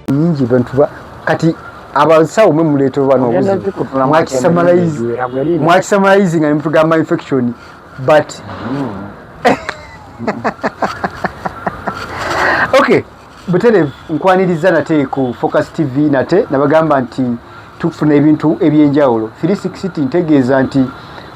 nyingi bantu kati abasawo mwe muleto bano mwakisamalizing and program infection but okay butere nkwaniriza nate ku Focus TV nate nabagamba nti tufuna ebintu ebyenjawulo 360 ntegeeza nti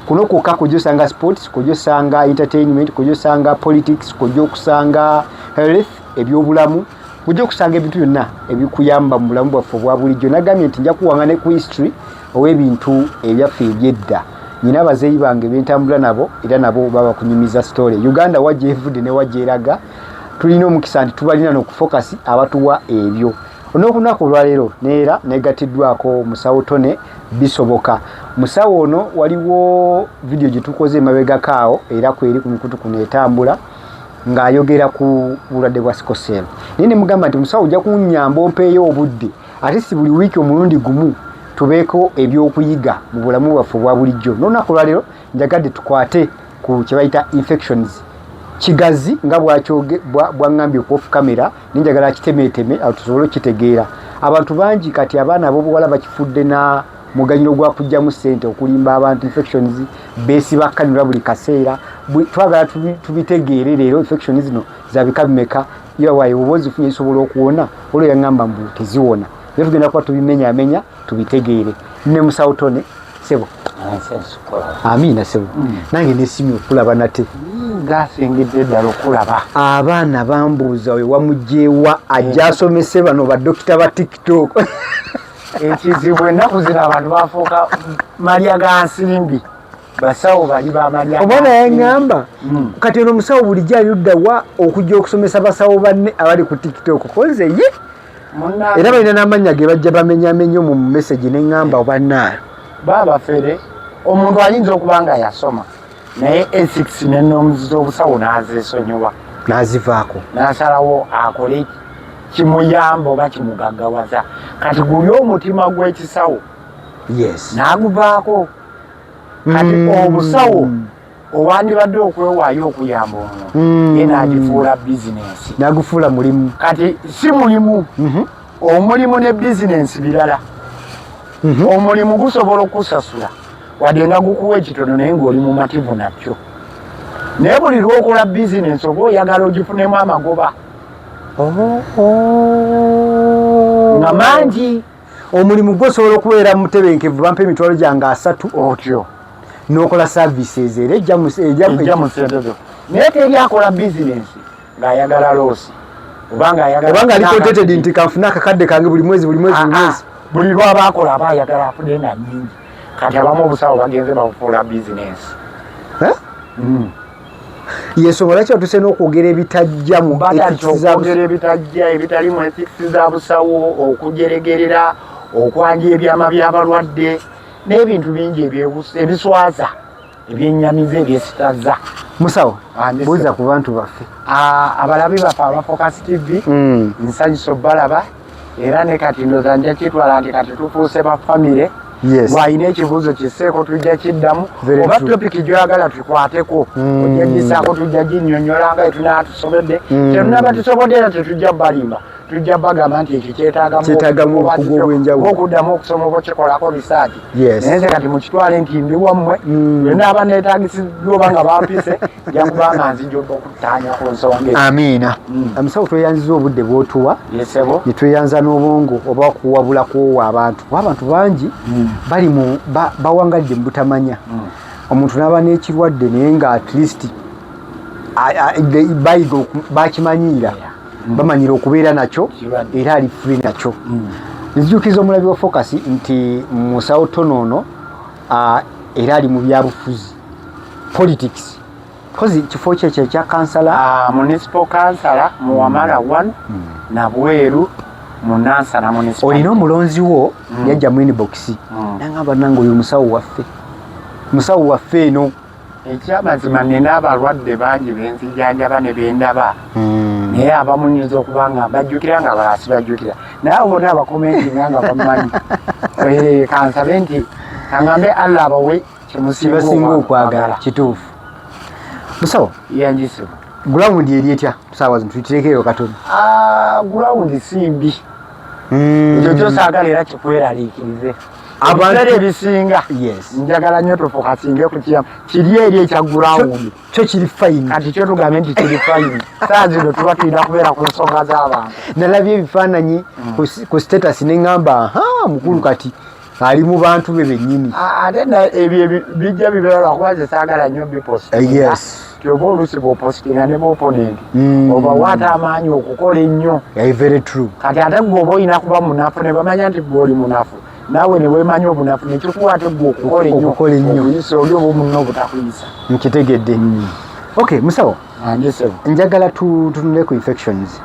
kuno kwokka kujosanga sports kujosanga entertainment kujosanga politics kujokusanga health ebyobulamu kujokusanga ebintu byonna ebikuyamba mu bulamu bwaffe obwa bulijjo nagambye nti nja kuwangana ku history ow'ebintu ebyaffe ebyedda nyina abazeeyi bange bentambula nabo era nabo baba kunyumiza story Uganda wajja evudde ne wajja eraga tulina omukisa nti tubalina n'okufocus abatuwa ebyo onokunaku olwaleero neera negatiddwako musawo Tone bisoboka musawo ono waliwo video gyetukoze emabegakaawo era kweri ku mikutu kuno etambula ng'ayogera ku bulwadde bwa sikosel naye ne mugamba nti musawo ojja kunnyamba ompeeyo obudde ate si buli wiiki omulundi gumu tubeeko ebyokuyiga mu bulamu bwaffe obwa bulijjo n'olunaku olwaleero njagadde tukwate ku kye bayita infections kigazi nga bwaŋŋambye off camera ninjagala kitemeeteme awo tusobole okitegeera abantu bangi kati abaana ab'obuwala bakifudde na muganyiro gwa kujjamu ssente okulimba abantu infections beesibakkanirwa buli kaseera twagala tubitegeere leero infections zino zabika bimeka yawaye oba ozifunye zisobola okuwona olwo yaŋŋamba mbu teziwona naye tugenda kuba tubimenyaamenya tubitegeere ne musawo Tone sebo amiina sebo nange nesimye okulaba nate gasingidde ddala okulaba abaana bambuuza we wamugyewa ajja asomese bano badokita ba TikTok ekizibu ennaku zino abantu bafuuka malya ga nsimbi basawo bali bamalya omwana yaŋŋamba kati ono omusawo bulijjo aluddawa okujja okusomesa basawo banne abali ku TikTok koze ye era balina n'amannya ge bajja bamenyamenya mu message neŋŋamba obannaayo baabafere omuntu ayinza okuba nga yasoma naye ethics n'ennoms z'obusawo n'azeesonyiwa n'azivaako n'asalawo akole kimuyamba oba kimugaggawaza kati guli omutima gw'ekisawo yes n'aguvaako kati obusawo owandibadde okwewaayo okuyamba omuntu ye n'agifuula bizinensi n'agufuula mulimu kati si mulimu omulimu ne bizinensi birala omulimu gusobola okusasula wadde nga gukuwa ekitono naye ng'oli mu mativu nakyo naye buli lwokola bizinensi oba oyagala ogifunemu amagoba nga mangi omulimu gwosobola okubeera mutebenkevu bampa emitwalo gyange 3 otyo n'okola services era ejja mu sente zo naye teri akola bizinensi ng'ayagala loosi obanga alikoteted nti kanfuna akakadde kange buli mwezi buli lwaba akola aba ayagala afune nga nnyingi kati abamu obusawo bagenze bafuula bizinensi yesobola kyatuse n'okwogera ebitajja mu okwogera ebitajja ebitali mu ethics za busawo okujeregerera okwanja ebyama by'abalwadde n'ebintu bingi ebiswaza ebyennyamiza ebyesitaza musawo buuza ku bantu baffe abalabi baffe aba Focus TV nsanyusa obbalaba era ne kati ndoza nja kitwala nti kati tufuuse ba famire bw'alina ekibuuzo kisseeko tujja kiddamu oba topiki gyoyagala tukwateko ojja gisaako tujja ginnyonnyola nga etunaatusomedde tetunaba tusobodde era tetujja balimba tujja bagamba nti ekyo kyetaagamu obukugu obw'enjawulo okuddamu okusoma oba okikolako risaati naye nze kati mukitwale nti ndi wammwe yonna aba neetaagisiddwa oba nga bampise nja kubanga nzija okutaanyako nsonga amiina omusawo tweyanziza obudde bw'otuwa ne tweyanza n'obwongo oba kuwabula kwowa abantu bangi bali bawangadde mu butamanya omuntu n'aba n'ekirwadde naye nga at least bayiga bakimanyiira bamanyira okubeera nakyo era ali free nakyo nzijukiriza omulabi wa Focus nti musawo Tone ono era ali mu byabufuzi politics kozi kifo kye kya kansala municipal kansala mu Wamala 1 na Bweru mu Nansana municipal olina omulonzi wo yajja mu inbox nangamba nange oyo musawo waffe eno ekyamazima nina abalwadde bangi benzijjanjaba ne bendaba naye abamu nnyinza okuba nga bajjukira nga balala sibajjukira naye abo bonna abakomenti nga bamanyi kansabe nti kaŋŋambe Allah abawe kibasinga okwagala kituufu musawo yanjisibwa ground eri etya tusaawa zino tuyiterekeyo katono ground simbi ekyo kyosaagala era kikweraliikirize abantu ebisinga njagala nnyo tufokasinge ku kiri eri ekya gurawundi kyo kiri fayini kati kyo tugambe nti kiri fayini saa zino tuba tulina kubeera ku nsonga z'abantu nalabye ebifaananyi ku status ne ŋŋamba mukulu kati ali mu bantu be bennyini ate ebyo bijja bibeera lwakuba ze saagala nnyo bipositinga kyoba oluusi bw'opositinga ne b'oponenti oba waata amaanyi okukola ennyo very true kati ate gwe oba olina kuba munafu ne bamanya nti gwe oli munafu naawe ne weemanya obunafu nekikukwate gwe okukola ennyo okuyisa oli oba omunna obutakuyisa nkitegedde okay musawo njagala tutunule ku infections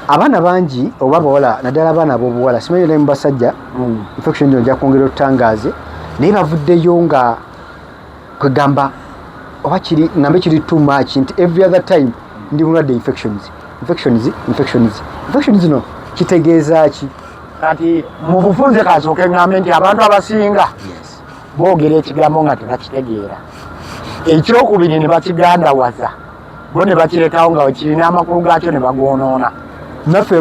abaana bangi oba bawala naddala abaana ab'obuwala simanyi ne mu basajja infection eno nja kwongera otutangaaze naye bavuddeyo nga kwegamba oba ngambe kiri too much nti every other time ndi mulwadde infections zino kitegeeza ki kati mu bufunze kasooke ngambe nti abantu abasinga boogera ekigambo nga tebakitegeera ekyokubiri ne bakigandawaza bo ne bakirekawo nga kirina amakulu gaakyo ne bagoonoona naffe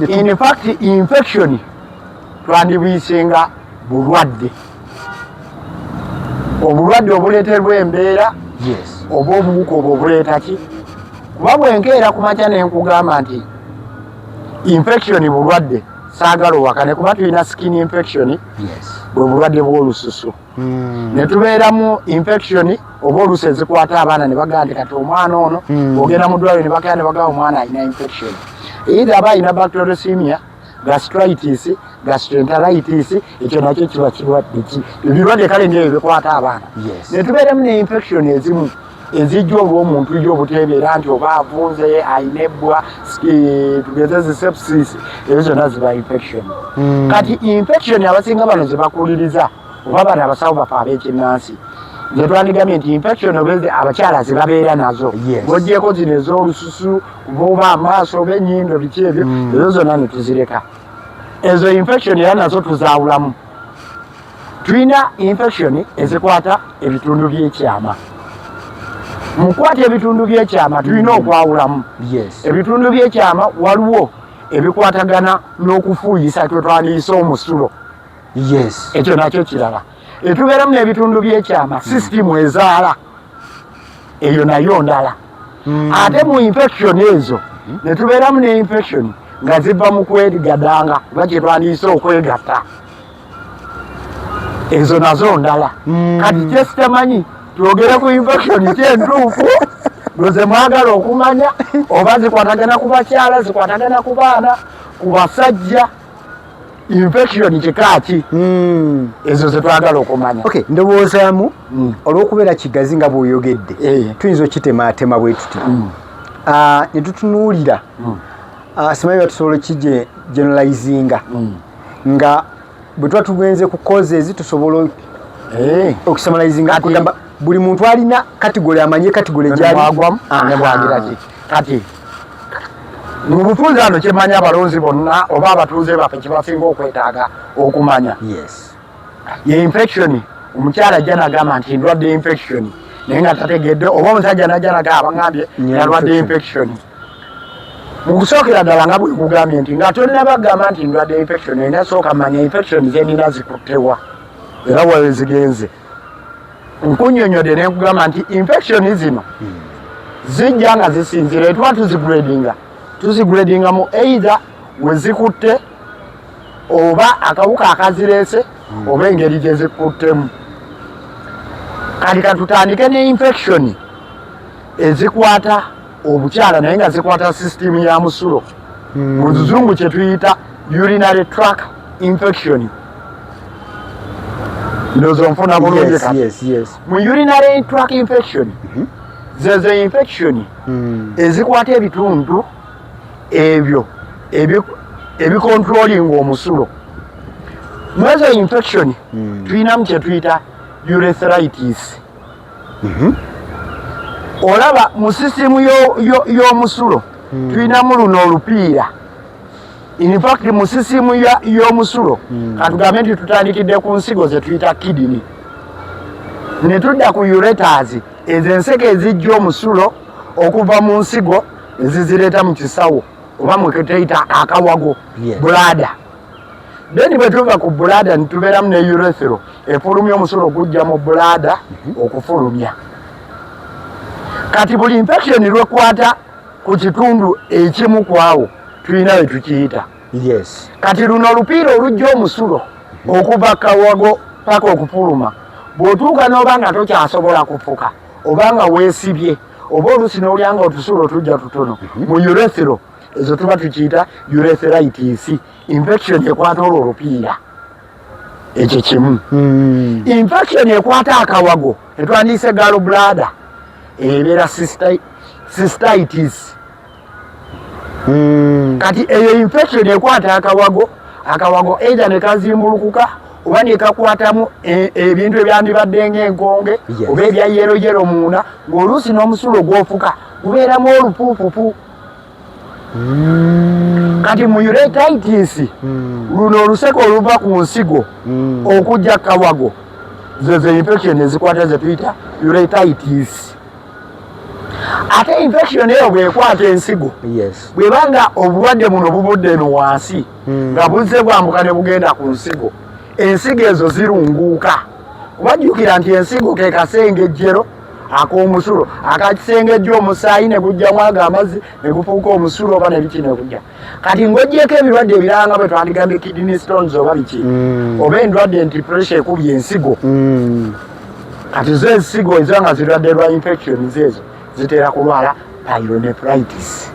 in fact infection twandibwisenga bulwadde obulwadde obuleeterwa embeera oba obuwuka obwo obuleeta ki kuba bwenkeera ku makya ne nkugamba nti infection bulwadde saagala owakane kuba tulina skin infection bwe bulwadde bw'olususu ne tubeeramu infection oba oluusi ezikwata abaana ne bagamba nti kati omwana ono ogenda mu ddwaliro ne bagenda ne bagamba omwana alina infection either aba alina bacteriosemia gastritis gastroenteritis ekyo nakyo kiba kirwadde ki ebirwadde kale ngebyo bikwata abaana ne tubeeramu ne infection ezimu ezijja olw'omuntu yo obuteebeera nti oba avunze alina ebbwa tugeze zi sepsis ezo zonna ziba infection kati infection abasinga bano ze bakuliriza oba bano abasawo bafe ab'ekinnansi ze twandigambye nti infection obeze abakyala zibabeera nazo ng'oggyeko zino ez'olususu oba amaaso oba ennyindo biki ebyo ezo zonna ne tuzireka ezo infection era nazo tuzaawulamu tulina infection ezikwata ebitundu by'ekyama mukwata ebitundu by'ekyama tulina okwawulamu ebitundu by'ekyama waliwo ebikwatagana n'okufuuyisa kwe twandiyisa omusulo ekyo nakyo kirala etubeeramu n'ebitundu by'ekyama sisitimu ezaala eyo nayo ndala ate mu infection ezo ne tubeeramu ne infection nga ziva mu kwegadanga oba kye twandiyisa okwegatta ezo nazo ndala kati kyesitamanyi twogere ku infection kyentuufu lweze mwagala okumanya oba zikwatagana ku bakyala zikwatagana ku baana ku basajja infection kikaaki ezo zetwagala okumanya ndowoozaamu olw'okubeera kigazi nga bw'oyogedde tuyinza okitemaatema bwe tuti ne tutunuulira simanyi batusobola kigeneralizinga nga bwe tuba tugenze ku causes tusobola okusummarizinga kugamba buli muntu alina kategori amanye kategori gyaliagwamu nebwagiraki kati mu bufunze ano kyemanya abalonzi bonna oba abatuuze baffe kyebasinga okwetaaga okumanya ye infection omukyala ajja nagamba nti ndwadde infection naye nga tategedde oba omusajja najja nagamba bangambye yalwadde infection mu kusookera ddala nga bwe kugambye nti nga tonnabagamba nti ndwadde infection olina sooka manya infection zenina zikuttewa era wawe zigenze nkunyonyodde ne nkugamba nti infection zino zijja nga zisinzira tuba tuzigradinga mu either we zikutte oba akawuka akazireese oba engeri gye zikuttemu kati katutandike ne infection ezikwata obukyala naye nga zikwata system ya musulo mu luzungu kye tuyita urinary tract infection ndozo nfuna bulungi mu urinary tract infection zezo infection ezikwata ebitundu ebyo ebicontrolling omusulo mwezo infection tulinamu kye tuyita urethritis olaba mu sisimu y'omusulo tulinamu luno olupiira in fact mu sisimu y'omusulo katugambe nti tutandikidde ku nsigo ze tuyita kidney ne tudda ku ureters ezo enseke ezijja omusulo okuva mu nsigo ezizireeta mu kisawo oba mweketuyita akawago bulada Then bwe tuva ku bulada nitubeeramu ne urethro efulumya omusulo gujja mu bulada okufulumya. Kati buli infection lwekwata ku kitundu ekimu kwawo tulina we tukiyita. Yes. Kati luno olupiira olujja omusulo okuva kawago paka okufuluma bw'otuuka n'oba nga tokyasobola kufuka oba nga weesibye oba oluusi n'olyanga otusulo tujja tutono mu urethro ezo tuba tukiyita urethritis, infection ekwata olwo olupiira ekyo kimu. Infection ekwata akawago etwandiise gallbladder ebeera cystitis. Kati eyo infection ekwata akawago either ne kazimbulukuka oba ne kakwatamu ebintu ebyandibadde ng'enkonge oba ebya yero munda ng'oluusi n'omusulo gw'ofuka gubeeramu olupuupupu. Kati mu urethritis luno oluseko oluva ku nsigo okujja kawago zezo infection ezikwata ze tuyita urethritis. Ate infection eyo bwekwata ensigo bwebanga obulwadde buno bubudde eno wansi nga buzze bwambuka ne bugenda ku nsigo, ensigo ezo zirunguuka. Kubajjukira nti ensigo ke kasengejjero ak'omusulo akakisengejja omusaayi ne gujjamu ago amazzi ne gufuuka omusulo oba ne biki ne gujja. Kati ng'oggyeko ebirwadde ebirala nga bwe twandigambye kidney stones oba biki oba endwadde nti pressure ekubye ensigo. Kati zo ensigo ezo nga zirwadde lwa infections ezo zitera kulwala pyelonephritis,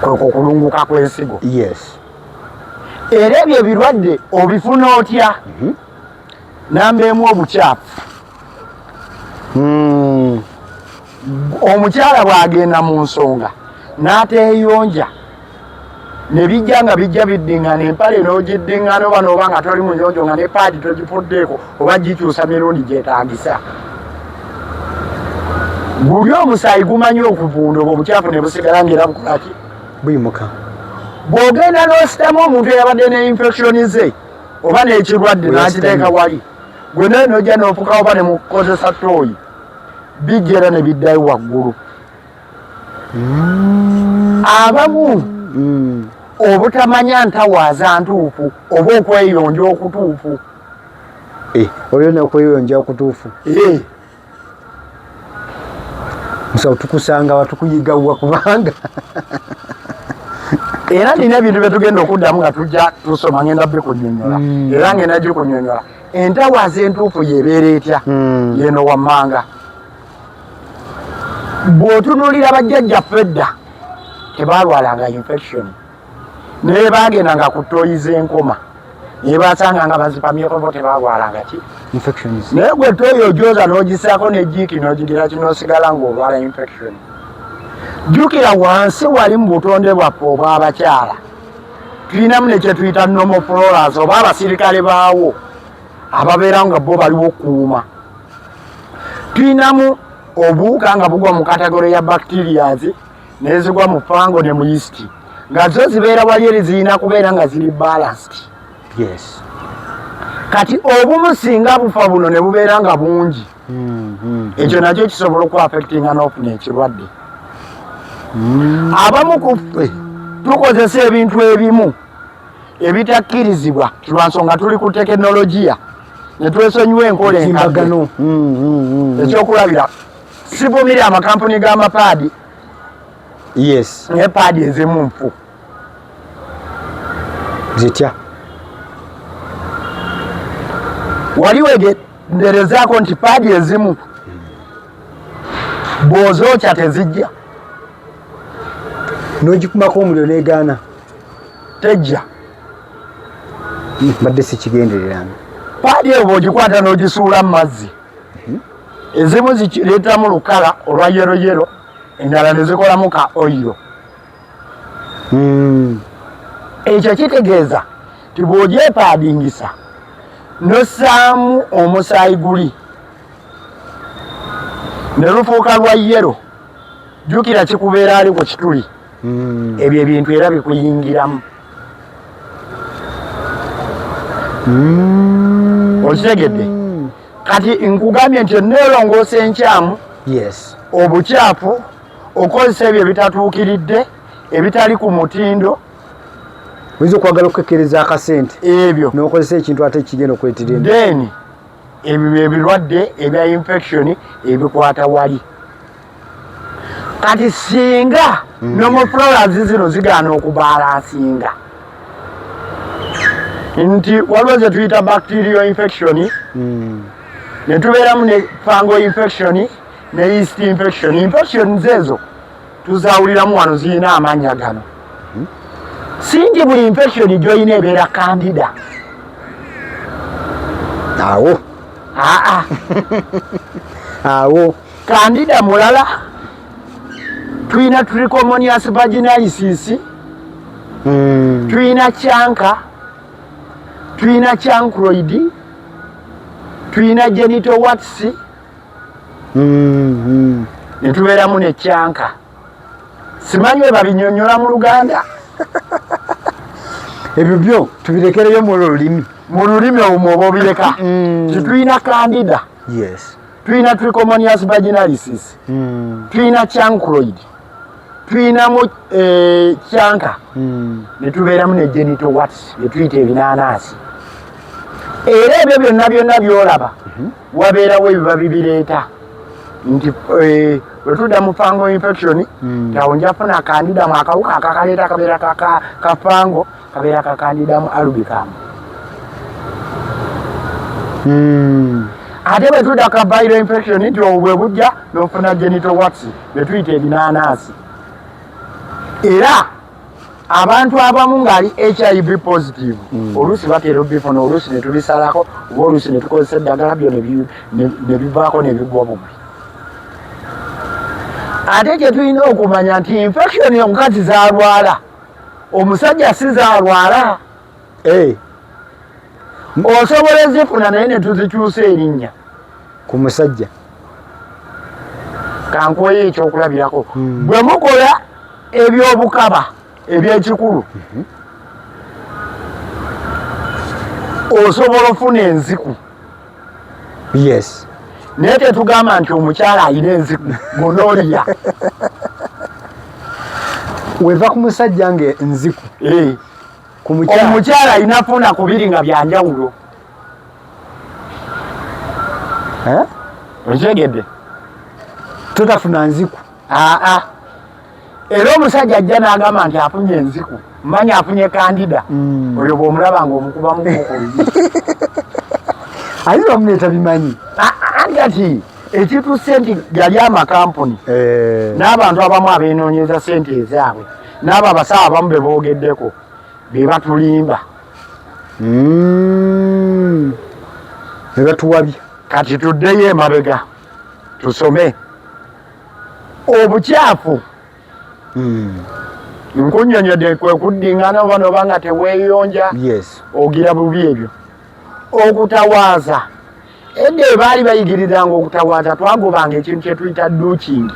kweko okulunguka kw'ensigo. Yes. Era ebyo ebirwadde obifuna otya? Namba emu obukyafu. Omukyala bw'agenda mu nsonga n'ateeyonja ne bijja nga bijja biddingana, empale n'ogiddingana oba n'oba nga toli muyonjo nga ne paadi togifuddeeko oba gikyusa mirundi gyetaagisa. Guli omusaayi gumanyi okuvunda obwo obukyafu ne busigala ng'era bukolaki? Buyimuka. Bw'ogenda n'ositamu omuntu eyabadde ne infection ze oba n'ekirwadde n'akiteeka wali, gwe naye n'ojja n'ofuka oba ne mukozesa tooyi bijja era ne biddayo waggulu. Abamu obutamanya ntawaaza ntuufu oba okweyonja okutuufu. Olyo n'okweyonja okutuufu. Musawo tukusanga watukuyigawa kubanga era nina ebintu bye tugenda okuddamu nga tujja tusoma ngenda bbe kunnyonnyola era ngenda gikunnyonnyola. Entawaaza entuufu yebeera etya yeno wammanga. Bw'otunuulira bajjajjaffe edda tebaalwalanga infection naye baagendanga ku ttooyi z'enkoma naye baasanga nga bazipamyeko bo tebaalwalanga ki? Infections. Naye gwe ttooyi ogyoza n'ogisaako n'ejjiiki n'ogigira kinoosigala ng'olwala infection. Jjukira wansi wali mu butonde bwaffe obw'abakyala tulinamu ne kye tuyita normal floras oba abasirikale baawo ababeera nga bo baliwo okuuma. Tulinamu obuwuka nga bugwa mu kategori ya bacterias nezigwa mu fango ne mu yeast nga zo zibeera wali eri zirina kubeera nga ziri balanced. Yes. Kati obumu singa bufa buno ne bubeera nga bungi ekyo nakyo kisobola okuaffectinga n'ofuna ekirwadde. Abamu ku ffe tukozesa ebintu ebimu ebitakkirizibwa lwa nsonga tuli ku tekinologiya ne twesonyiwa enkola enkambagano. Ekyokulabira sibumire amakampuni g'amapaadi. Yes. Naye paadi ezimu nfu. Zitya? Wali wegenderezaako nti paadi ezimu bw'ozookya tezijja. N'ogikumako omuliro n'egaana? Tejja. Mbadde sikigendereranga. Paadi eyo bw'ogikwata n'ogisuula mu mazzi ezimu zikireetamu lukala olwa yero endala ne zikolamu ka oyiro. Ekyo kitegeeza ti bw'ogyepaadingisa n'ossaamu omusaayi guli ne lufuuka lwa yero, jjukira kikubeera ali ku kituli. Ebyo ebintu era bikuyingiramu. Okitegedde? Kati nkugambye nti neerongoosa enkyamu obukyafu okozesa ebyo ebitatuukiridde ebitali ku mutindo oyinza okwagala okukekereza akasente ebyo n'okozesa ekintu ate kigenda okwetirenda then ebyo ebirwadde ebya infection ebikwata wali kati singa nomoflowers zino zigaana okubalansinga nti waliwo ze tuyita bacterial infection ne tubeeramu ne fungal infection ne yeast infection. Infections ezo tuzawuliramu wano zirina amannya gano. Singi buli infection gy'olina ebeera candida. Awo. Awo. Candida mulala tulina trichomoniasis vaginalis, tulina canker, tulina chancroid, tulina genital warts, ne tubeeramu ne canker. Simanyi we babinyonnyola mu Luganda. Ebyo byo tubirekereyo mu lulimi. Mu lulimi omwo oba obireka. Tulina candida. Yes. Tulina trichomoniasis vaginalis, tulina chancroid, tulina mu canker, ne tubeeramu ne genital warts bye tuyita ebinaanaasi. Era ebyo byonna byolaba wabeerawo ebiba bibireeta nti bwe tudda mu fungal infection awo njafuna candida mu akawuka akakaleeta kabeera ka fungal kabeera ka candida mu albicum. Ate bwe tudda ka viral infection nti obwo bwe bujja n'ofuna genital warts bye tuyita ebinaanaasi. Era abantu abamu ng'ali HIV positive oluusi batera obifuna oluusi ne tubisalako oba oluusi ne tukozesa eddagala byo ne bivaako ne bigwa bugwi. Ate kye tulina okumanya nti infection omukazi z'alwala omusajja si z'alwala. Osobola ezifuna naye ne tuzikyusa erinnya ku musajja. Kankoye ekyokulabirako bwe mukola ebyobukaba ebyekikulu osobola ofuna enziku. Yes. Naye tetugamba nti omukyala alina enziku gonorrhea. Weva ku musajja nge nziku. Omukyala alina funa kubiri nga byanjawulo. Okitegedde? Totafuna nziku. Era omusajja ajja n'agamba nti afunye enziku, mmanyi afunye candida, oyo bw'omulaba ng'omukubamu kuluyi. Ate bamuleeta bimanyi. Kati ekituuse nti gali amakampuni n'abantu abamu abeenoonyeza sente ezaabwe n'abo abasawo abamu be boogeddeko be batulimba. Ne batuwabya. Kati tuddeyo emabega tusome. Obukyafu nkunnyonnyodde kwe kuddingana oba noba nga teweeyonja. Yes. Ogira bubi ebyo. Okutawaaza. Edda baali bayigirizanga okutawaaza twagobanga ekintu kye tuyita duching.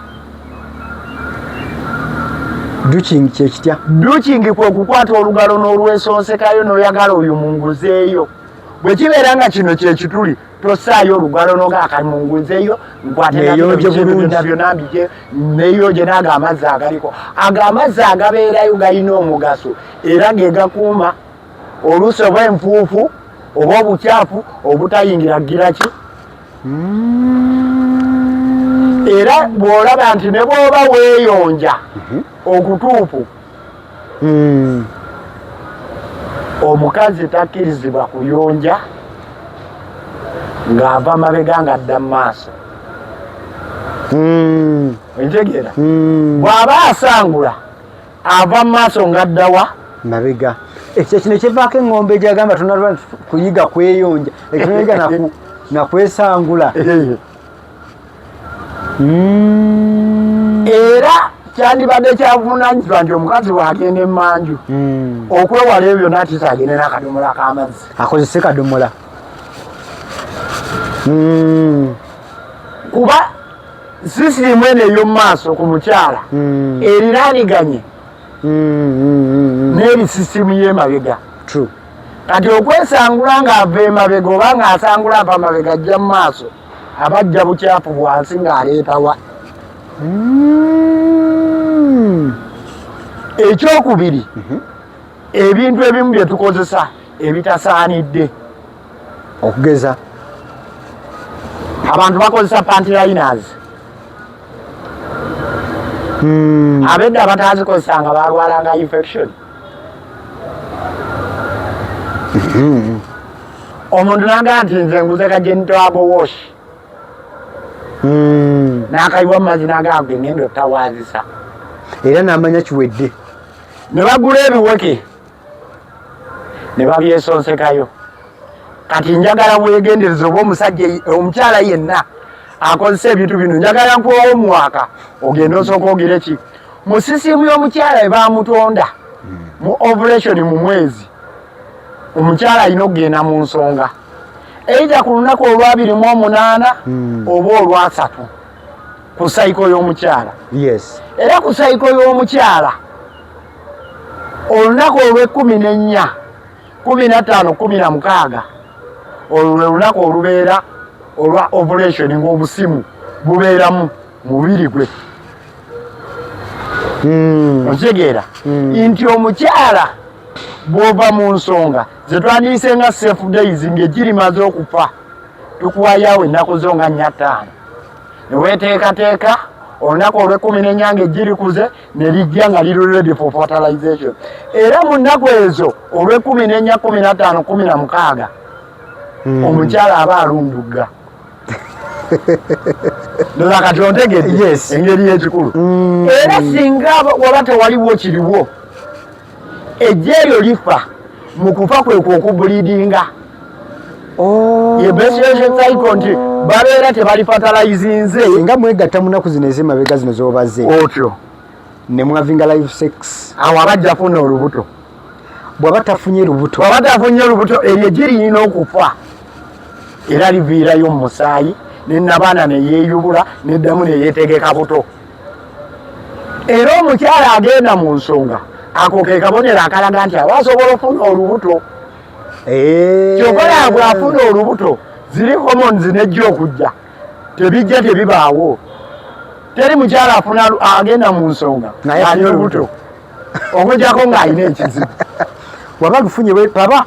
Duching kye kitya? Duching kwe kukwata olugalo n'olwesonsekayo n'oyagala oyo munguzeeyo. Bwe kibeera nga kino kye kituli tosaayo olugalo n'ogakamunguzeeyo nkwatebyo neeyonje n'ago amazzi agaliko. Ago amazzi agabeerayo galina omugaso era ge gakuuma oluusi oba enfuufu oba obukyafu obutayingira giraki. Era bw'olaba nti ne bw'oba weeyonja okutuufu omukazi takkirizibwa kuyonja ng'ava mabega ng'adda mu maaso. Ontegeera? Bw'aba asangula ava mu maaso ng'adda wa? Mabega. Ekyo kino kivaako eŋŋombe gyagamba tunalwa kuyiga kweyonja ekinoyiga nakwesangula. Era kyandibadde kyavunaanyizibwa nti omukazi bw'agenda emmanju okwewala ebyo n'atiisa agende n'akadomola k'amazzi. Akozese kadomola. Kuba sisirimu eno ey'omu maaso ku mukyala eriraaniganye n'ebisisimu y'emabega. True. Kati okwesangula ng'ava emabega oba ng'asangula ava mabega ajja mu maaso aba ajja bukyafu bwansi ng'aleetawa. Ekyokubiri ebintu ebimu bye tukozesa ebitasaanidde okugeza abantu bakozesa panty liners abedda abatazikozesanga balwalanga infection omuntu nagamba nti nze nguze ka genital wash n'akayiwa mu mazzi nagamba ngenda otawaazisa era n'amanya kiwedde ne bagula ebiweke ne babyesonsekayo kati njagala wegendereza oba omusajja omukyala yenna akozesa ebintu bino njagala nkuwa omwaka ogenda osooka ogire ki mu sisimu y'omukyala ebamutonda mu ovulation mu mwezi omukyala alina okugenda mu nsonga eita ku lunaku olw'28 oba olw'3 ku sayiko y'omukyala yes era ku sayiko y'omukyala olunaku olw'14 15 16 olwo lwe lunaku olubeera olwa ovulation ng'obusimu bubeeramu mubiri gwe okitegeera nti omukyala bw'ova mu nsonga ze twandiyise nga safe days ng'egiri maze okufa tukuwayawo ennaku zo nga 45 ne weeteekateeka olunaku olw'14 ng'egiri kuze ne lijja nga liri ready for fertilization era mu nnaku ezo olw'14 15 16 omukyala aba alundugga ndoza kati ontegedde yes engeri y'ekikulu era singa waba tewaliwo kiriwo ejja eryo lifa mu kufa kwe kw'okubuliidinga ye menstruation cycle nti babeera tebalifatalayizinze singa mwegatta mu nnaku zino ez'emabega zino z'obaze otyo ne mwavinga live sex awo abajja funa olubuto bw'aba tafunye lubuto eryo girina okufa era liviirayo mu musaayi nenabaana neyeeyubula neddamu neyeetegeka buto era omukyala agenda mu nsonga ako ke kabonero akalaga nti aba asobola ofuna olubuto kyokola bw'afuna olubuto ziri hormones nejja okujja tebijja tebibaawo teri mukyala agenda mu nsonga alina olubuto okujjako ng'alina ekizibu waba lufunye baba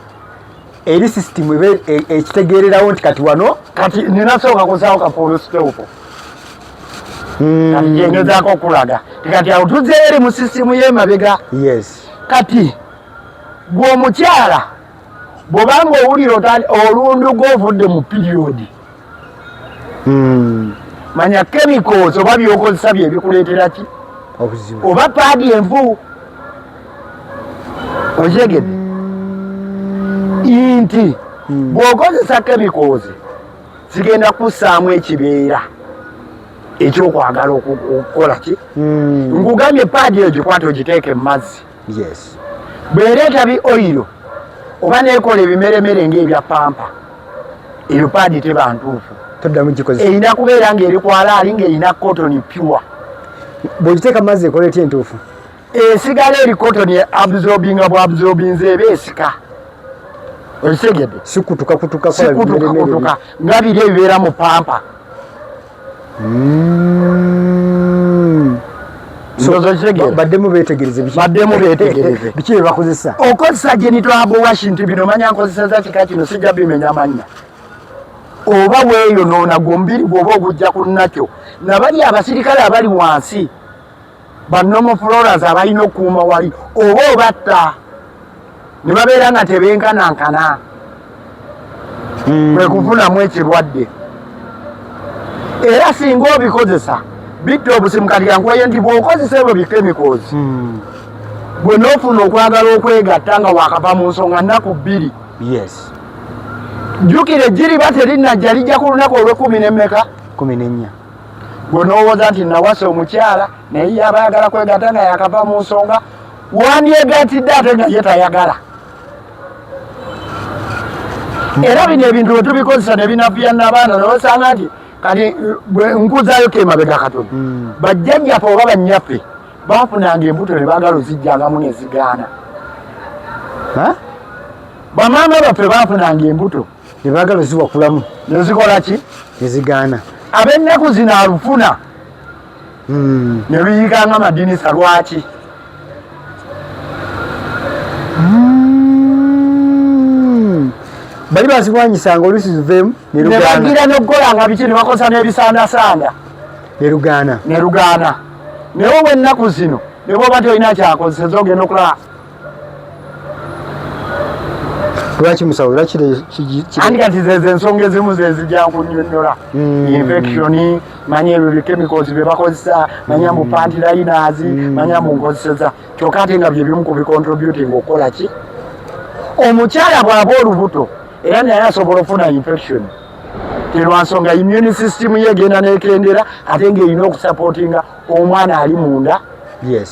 eri system ekitegeererawo nti kati wano kati ninasooka kusawo kapolositopo kati gyengezaako okulaga tikati awo tuzze eri mu sisimu y'emabega yes kati gw'omukyala bw'obanga owulira olundu gw'ovudde mu piriyodi manya chemicals oba byokozesa byebikuleetera ki oba paadi envu okitegedde nti bw'okozesa chemicals zigenda kussaamu ekibeera ekyokwagala okukola ki nkugambye paadi eyo gikwate ogiteeke mu mazzi yes bwereeta bi oyiro oba neekola ebimeremere ng'ebya pampa eyo paadi teba ntuufu toddamu gikozesa erina kubeera ng'eri kwalaali ng'erina cotton pure bw'ogiteeka mazzi ekola etya entuufu esigala eri cotton absorbinga bwabsorbinze eba esika okitegedde sikutukakutuka nga biri ebibeera mu pampa baddemu beetegereze biki bye bakozesa okozesa genital wash nti bino manya nkozeseza kika kino sijja bimenya manya oba weeyonoona gwomubiri gwoba ogujja ku nakyo nabali abasirikale abali wansi banomofloras abalina okukuuma wali oba obatta ne babeera nga tebenkanankana kwe kufunamu ekirwadde era singa obikozesa bitta obusimu kati kankuwaye nti bw'okozesa ebyo bichemicals gwe n'ofuna okwagala okwegatta nga wakava mu nsonga nnaku 2 yes jjukira ejjiriba terinajja lijja ku lunaku olw'14 gwe n'owooza nti nawasa omukyala naye yaba ayagala kwegatta nga yakava mu nsonga wandyegattidde ate nga ye tayagala era bino ebintu bwe tubikozesa ne binafuya n'abaana nobasanga nti kati nkuzaayo kemabega katono bajjajjaffe oba bannyaffe bafunanga embuto ne baagala ozijjangamu ne zigaana bamaama baffe bafunanga embuto ne baagala oziwakulamu ne zikola ki ne zigaana ab'ennaku zino alufuna ne luyikanga madinisa lwaki bali bazibwanyisanga olusi zivemu ne bagira n'okukola nga biki ne bakosa n'ebisaandasaanda ne lugaana naye oba ennaku zino ne bwoba tolina kyakozeseza ogenda okulaba lwaki musawo andi kati zezo ensonga ezimu zezijja nkunnyonnyola infection manya ebyo chemicals bye bakozesa manya mu pantyliners manya mu nkozeseza kyokka ate nga bye bimu ku bicontributing okukola ki omukyala bw'aba olubuto era naye asobola okufuna infection telwa nsonga immune system ye egenda n'ekendera ate ng'erina okusupportinga omwana ali munda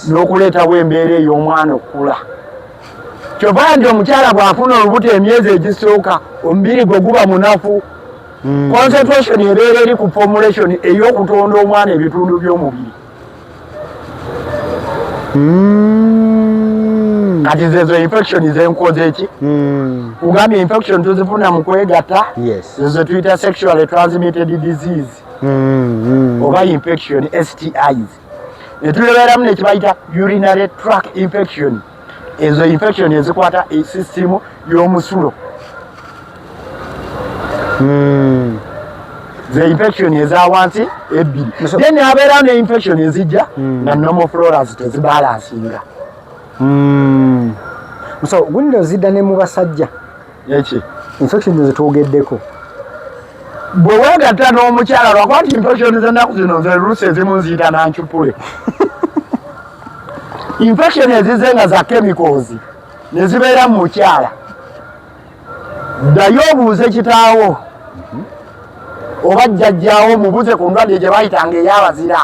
n'okuleetawo embeera ey'omwana okukula kyova nti omukyala bw'afuna olubuto emyezi egisooka omubiri gwe guba munafu concentration ebeera eri ku formulation ey'okutonda omwana ebitundu by'omubiri kati zezo infection zenkoze eki kugambye infection tuzifuna mu kwegatta zezo tuyita sexually transmitted disease oba infection STIs netuleberamu nekibayita urinary tract infection ezo infection ezikwata esystem y'omusulo ze infection eza wansi ebbiri then abeerawo ne infection ezijja na normal floras tezibalansinga so wulira zidda ne mu basajja eki infection zetwogeddeko bwe weegatta n'omukyala lwakuba nti infection z'ennaku zino ze luusi ezimu nziyita nancupule infection ezize nga za chemicals ne zibeera mu mukyala ddayo obuuze kitaawo oba jjajjaawo mubuze ku ndwadde gye bayitanga ey'abazira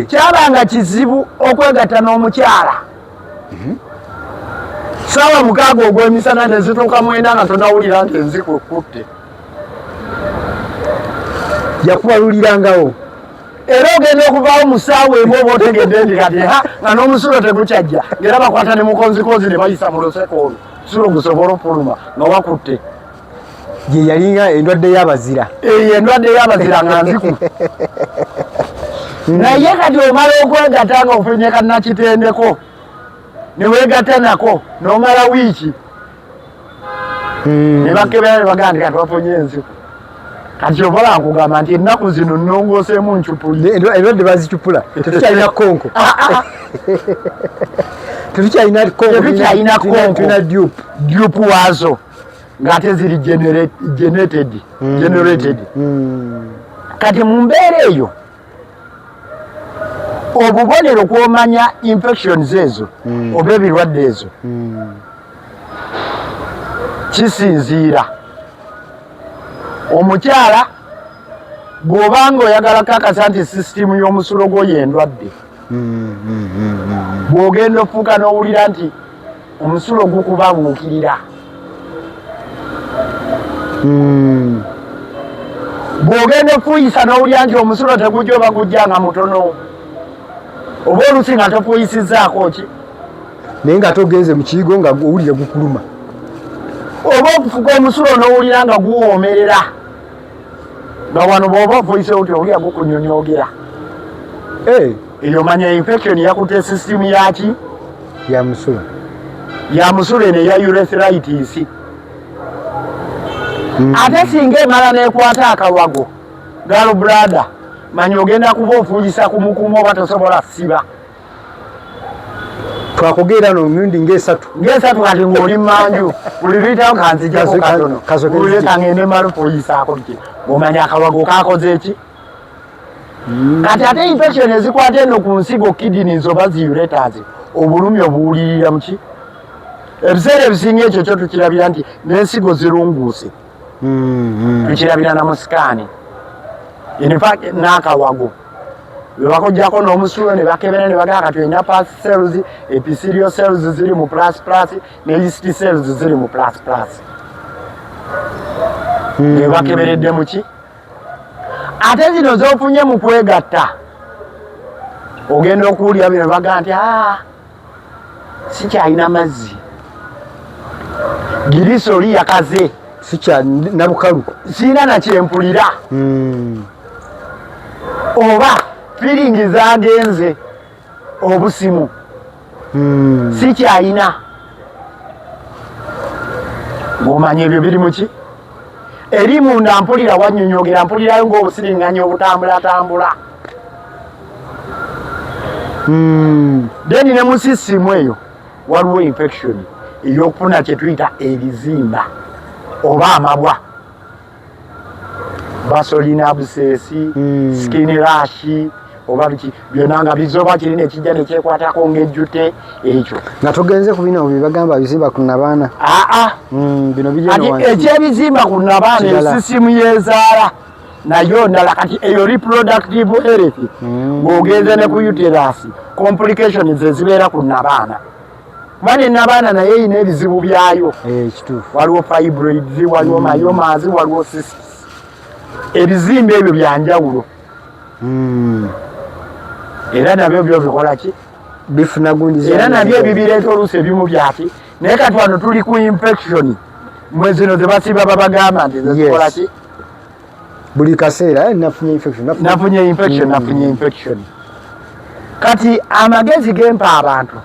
kyabanga kizibu okwegatta n'omukyala saawa 6 ogw'emisana nezituuka 9 nga tonawulira nti enziku ekutte yakubalulirangawo era ogenda okuvaawo mu ssaawa emu oba otegedde ndi kati nga n'omusulo tegukyajja ngera bakwata ne mukonzikozi ne bayisa mu luseko olwo omusulo gusobola okufuluma nga wakutte gye yalinga endwadde y'abazira endwadde y'abazira nga nziku naye kati omala okwegatta nga ofunye kannakitendeko ne weegatta nako n'omala wiiki ne bakebera ne bagamba nti kati wafunye enziku kati ovala nkugamba nti ennaku zino nnongooseemu ncupuli endwadde bazicupula tetukyalina konko tetukyalina konko dupe waazo ng'ate ziri generated kati mu mbeera eyo obubonero kwomanya infections ezo oba ebirwadde ezo kisinziira omukyala bw'obanga oyagala kakasa nti sisitimu y'omusulo gwo yendwadde bw'ogenda ofuuka n'owulira nti omusulo gukubabuukirira bw'ogenda ofuuyisa n'owulira nti omusulo tegujja oba gujja nga mutono oba olusi nga tofuuyisizzaako ki naye nga togenze mu kiyigo nga owulira gukuluma oba okufuka omusulo n'owulira nga guwoomerera nga wano bw'oba ofuuyise oti owulira gukunyonyogera eyo manya infection yakutte sisitimu yaki ya musulo eno eya urethritis ate singa emala n'ekwata akawago gallbladder manya ogenda kuba ofuuyisa kumukumu oba tosobola siba twakugeera no mirundi ng'esatu kati ng'oli manju buli luyitawo kanzijjako katono uleka ngende malufuuyisaako ki omanya akawago kakoze eki kati ate infection ezikwata eno ku nsigo kidneys oba ziureters obulumi obuwulirira muki ebiseera ebisinga ekyo kyo tukirabira nti n'ensigo zirunguuse tukirabira na musikaani infact n'akawago webakojjako n'omusulo ne bakebera ne bagamba kati olina pulse cells epithelial cells ziri mu plus ne yeast cells ziri mu plus webakeberedde muki ate zino z'ofunye mu kwegatta ogenda okuwulira bino bagamba nti sikyalina mazzi girisoli yakaze nabukalu siina nakyempulira oba firingi zagenze obusimu si kyalina ng'omanya ebyo biri muki eri munda mpulira wannyonyogera mpulirayo ng'obusiriŋŋanya obutambulatambula then ne mu sisimu eyo waliwo infection ey'okufuna kye tuyita ebizimba oba amabwa basolina busesi skin rash oba biki byonna nga bizoba kirina ekijja ne kyekwatako ng'ejjute ekyo nga togenze ku bino bagamba bizimba ku nabaana bino bijja ekyebizimba ku nabaana esisimu yezaala nayo ndala kati eyo reproductive health ng'ogenze ne ku uterus complications ezibeera ku nabaana kubanga enabaana naye eyina ebizibu byayo waliwo fibroids waliwo mayomas waliwo cysts ebizimba ebyo byanjawulo era nabyo byo bikola ki bifuna gundi era nabyo ebibireeta oluusi ebimu byaki naye kati wano tuli ku infection mwe zino ze basiba babagamba nti zezikola ki buli kaseera nafunye infection kati amagezi gempa abantu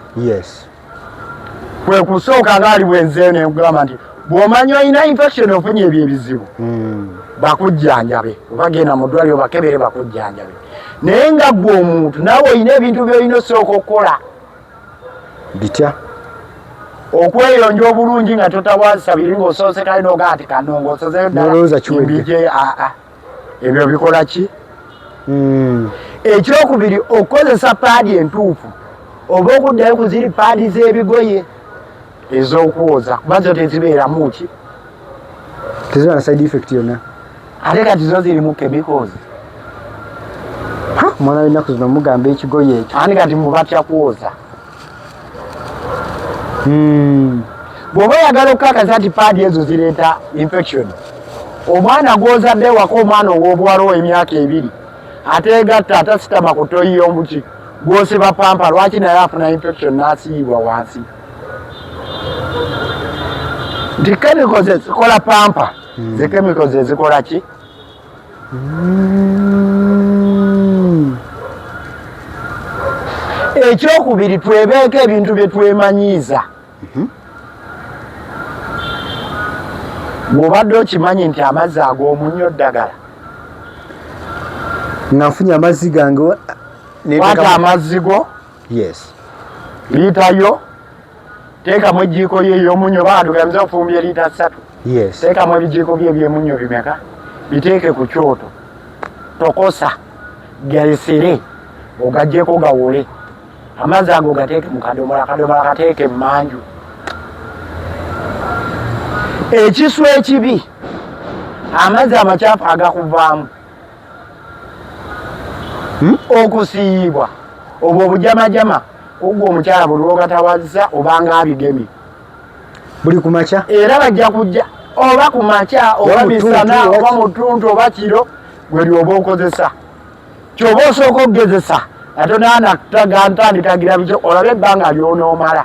kwe kusooka ngaali bwenzeeyo nekugamba nti bw'omanya olina infection ofunye ebyo ebizibu bakujjanjabe obagenda mu ddwaliro bakebere bakujjanjabe naye nga gwe omuntu naawe olina ebintu byolina osooka okukola bitya okweyonja obulungi nga totawazisa biri ng'osoose kalina ogaa nti kano ng'osozeyo ddalambije ebyo bikola ki ekyokubiri okukozesa paadi entuufu oba okuddayo ku ziri paadi z'ebigoye ez'okwoza kuba zo tezibeeramu ki teziba na side effect yonna ate kati zo zirimu chemicals omwana w'ennaku zino mugamba ekigoye ekyo ani kati mubatya kwoza bw'oba oyagala okukakasa nti paadi ezo zireeta infection omwana gw'ozadde waka omwana ow'obuwala ow'emyaka 2 ateegatta atasitama kutoyi omuki gw'osiba pampa lwaki naye afuna infection n'asiibwa wansi nti chemicals ezikola pampa ze chemicals ezikola ki ekyokubiri twebeeko ebintu bye twemanyiiza bw'obadde okimanyi nti amazzi ag'omunnyo ddagala nga nfunye amazzi gange kwata amazzi go liitayo teekamu ejiiko ye ey'omunnyo baatugambye ofumbye liita 3 teekamu ebijiiko bye eby'omunnyo bimeka biteeke ku kyoto tokosa gaesere ogaggyeko gawole amazzi ago gateeke mu kadomola kateeke mu manju ekisu ekibi amazzi amakyafu agakuvaamu okusiiyibwa obwo obujamajama ogwo omukyala buli lwogatawazisa obanga abigemye buli kumakya era bajja kujja oba kumakya oba misana oba mutuntu oba kiro gwe lyoba okozesa kyoba osooka okugezesa ate naanatagantandikagira bikyo olabe ebbanga lyonoomala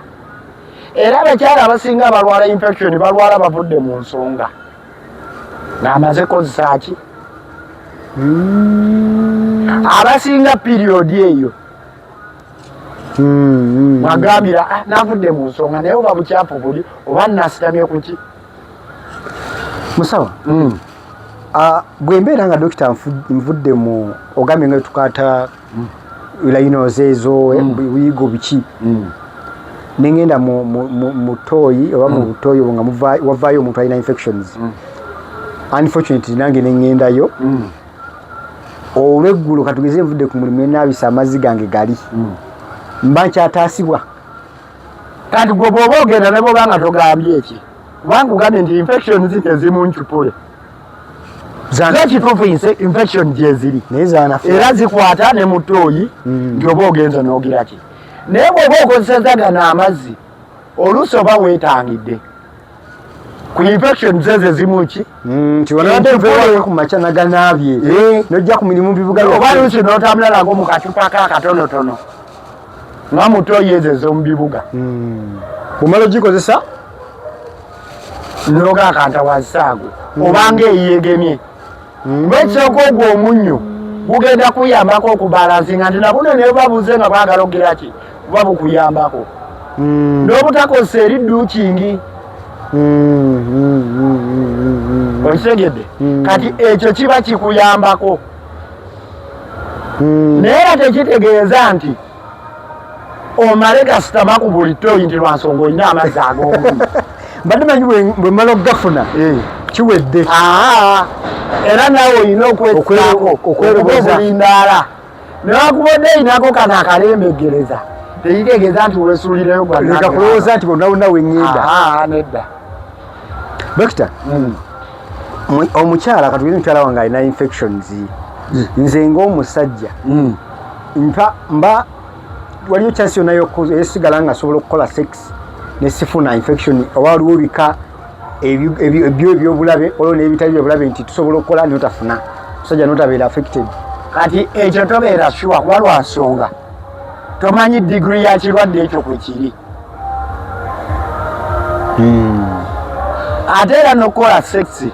era abakyala abasinga balwala infection balwala bavudde mu nsonga ng'amaze kozesa ki abasinga periodi eyo mwagambira navudde mu nsonga naye oba bukyafu buli oba nasitamye kuki musawa bwe mbeera nga dokita nvudde mu ogambye nga tukwata layinoze ezo buyigo biki nengenda mu tooyi oba mu butooyi obwo nga wavaayo omuntu alina infections unfortunately nange nengendayo olweggulo katugeze nvudde ku mulimu nenaabisa amazzi gange gali mba nkyataasibwa kati gwe bw'oba ogenda ne bw'obanga togambye eki kubanga ogambye nti infections tezimu ncupule zekituufu infection gyeziri era zikwata ne mu ttooyi nti oba ogenza n'ogira ki naye bw'oba okozeseza gano amazzi oluusi oba weetangidde ku infection zezo ezimu ki nti wanaku makya naganaabye nojja ku mirimu bibuga oba luusi n'otambula nago mu kacupa ka katonotono nga mu ttooyi ezo ez'omu bibuga omala ogikozesa noga akantawazisaago obanga eyeegemye lwekisooka ogwo omunnyo gugenda kuyambako okubalansinga nti nabuno naye babuze nga bwagala ogira ki kuba bukuyambako n'obutakozesa eridduukingi okitegedde kati ekyo kiba kikuyambako naye era tekitegeeza nti omale gasitama ku buli toyi nti lwansonga olina amazzi ag'omuntu mbadde manyi bwe mmala okugafuna kiwedde era naawe olina okwerobozaokulindaala newakubadde einako kano akalembegereza tekitegeeza nti wesuulireyo leka kulowooza nti bonawona weŋŋenda nedda dokita omukyala katugire mukyala wange alina infections nze ng'omusajja mba waliyo chance yonna yesigala nga asobola okukola sex nesifuna infection oba waliwo bika ebyo ebyobulabe olwo n'ebitali byobulabe nti tusobola okukola notafuna musajja notabeera affected kati ekyo tobeera sure kuba lwansonga tomanyi digiri ya kirwadde ekyo kwe kiri ate era nokukola sex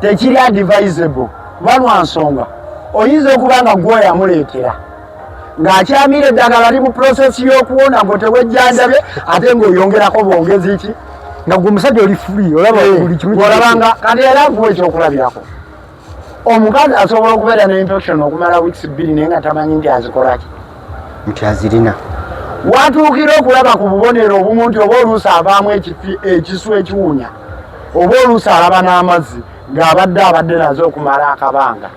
tekiri advisable kuba lwansonga oyinza okuba nga gwe yamuleetera ng'akyamira eddagala ali mu prosesi y'okuwona ngo tewejjanjabe ate ng'oyongerako bwongezi ki nga gwe omusajja oli free olaba buli kimu olabanga kati era nkuwa ekyokulabirako omukazi asobola okubeera ne infection okumala weeks 2 naye nga tamanyi nti azikolaki nti azirina watuukira okulaba ku bubonero obumu nti oba oluusi avaamu ekisu ekiwunya oba oluusi alaba n'amazzi ng'abadde nazo okumala akabanga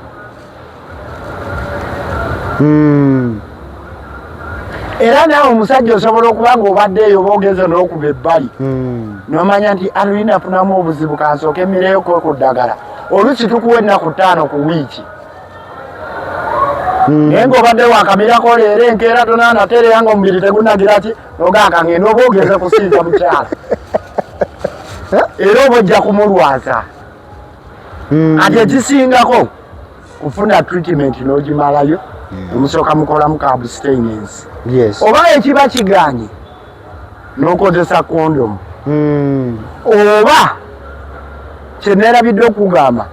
era naawe omusajja osobola okuba nga obaddeeyo oba ogeze n'okuba ebbali nomanya nti alina afunamu obuzibu kansooka emireyo ku ddagala oluusi tukuwa ennaku 5 ku wiiki naye ng'obadde wakamirako leero enkeera tonaanatereera nga omubiri tegunagira ki nogaaka ngenda oba ogeze kusinza mukyala era oba ojja kumulwaza ate ekisingako kufuna treatment n'ogimalayo omusooka mukolamu ka abstinence oba ekiba kiganye n'okozesa kondomu oba kyeneerabidde okugamba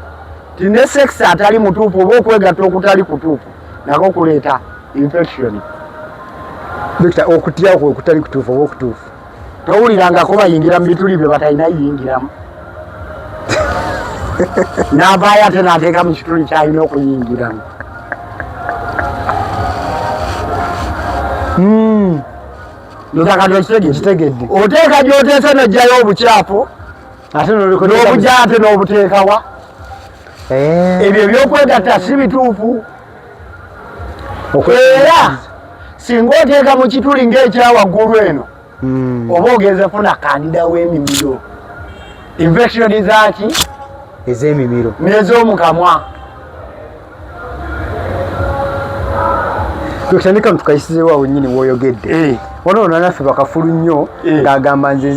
ti ne sex atali mutuufu oba okwegatta okutali kutuufu nako kuleeta infection dokita okutyako okutali kutuufu oba okutuufu towulirangako bayingira mu bituli bye batalina yingiramu n'avaayo ate n'ateeka mu kituli kyalina okuyingiramu kitegedde oteeka gyoteese nojjayo obukyafu n'obujja ate n'obuteekawa ebyo ebyokwegatta si bituufu era singa oteeka mu kituli ng'ekyawaggulu eno oba ogenze funa kandida w'emimiro infection zaki ez'emimiro n'ez'omukamwa tukitandika tukayisizeewo nnyini w'oyogedde wano naffe bakafulu nnyo ng'agamba nze